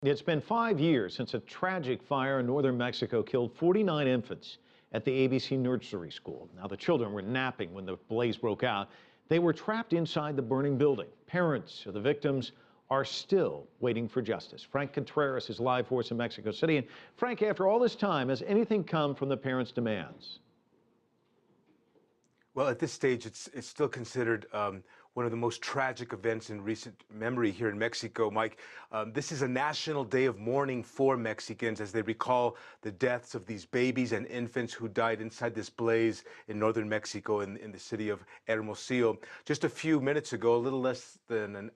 It's been 5 years since a tragic fire in northern Mexico killed 49 infants at the ABC Nursery School. Now, the children were napping when the blaze broke out. They were trapped inside the burning building. Parents of the victims are still waiting for justice. Franc Contreras is live for us in Mexico City. And Frank, after all this time, has anything come from the parents' demands? Well, at this stage, it's still considered one of the most tragic events in recent memory here in Mexico, Mike. This is a national day of mourning for Mexicans as they recall the deaths of these babies and infants who died inside this blaze in northern Mexico in the city of Hermosillo. Just a few minutes ago, a little less than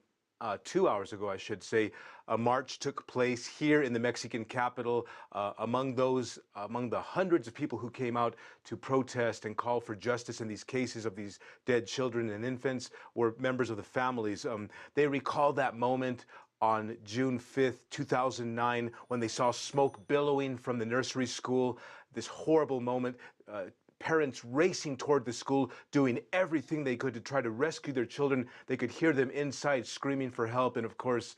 2 hours ago, I should say, a march took place here in the Mexican capital. Among the hundreds of people who came out to protest and call for justice in these cases of these dead children and infants were members of the families. They recall that moment on June 5th, 2009, when they saw smoke billowing from the nursery school, this horrible moment. Parents racing toward the school, doing everything they could to try to rescue their children. They could hear them inside screaming for help, and of course,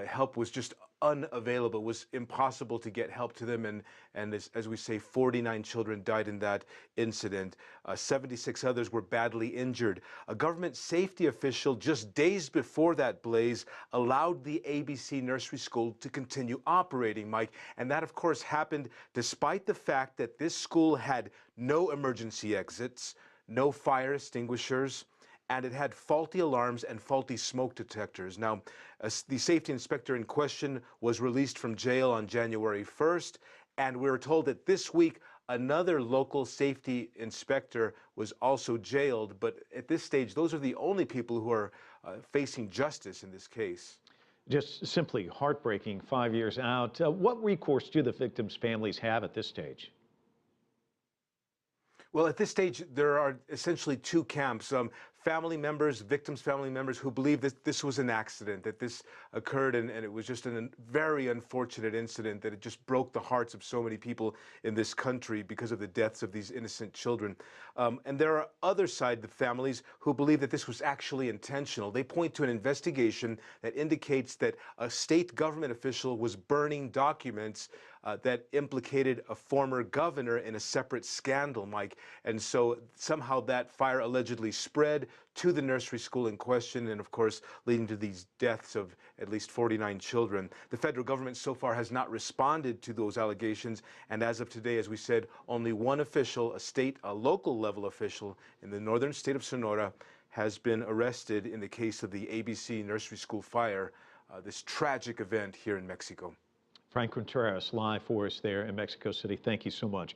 help was just unavailable. It was impossible to get help to them, and as we say, 49 children died in that incident. 76 others were badly injured. A government safety official just days before that blaze allowed the ABC Nursery School to continue operating, Mike, and that of course happened despite the fact that this school had no emergency exits, no fire extinguishers, and it had faulty alarms and faulty smoke detectors. Now, the safety inspector in question was released from jail on January 1st, and we were told that this week another local safety inspector was also jailed. But at this stage, those are the only people who are facing justice in this case. Just simply heartbreaking 5 years out. What recourse do the victims' families have at this stage? Well, at this stage, there are essentially two camps. Family members, victims' family members who believe that this was an accident, that this occurred and it was just a very unfortunate incident, that it just broke the hearts of so many people in this country because of the deaths of these innocent children. And there are other side, the families, who believe that this was actually intentional. They point to an investigation that indicates that a state government official was burning documents that implicated a former governor in a separate scandal, Mike. And so somehow that fire allegedly spread to the nursery school in question, and of course leading to these deaths of at least 49 children. The federal government so far has not responded to those allegations, and as of today, as we said, only one official, a local level official in the northern state of Sonora, has been arrested in the case of the ABC Nursery School fire, this tragic event here in Mexico. Franc Contreras live for us there in Mexico City. Thank you so much.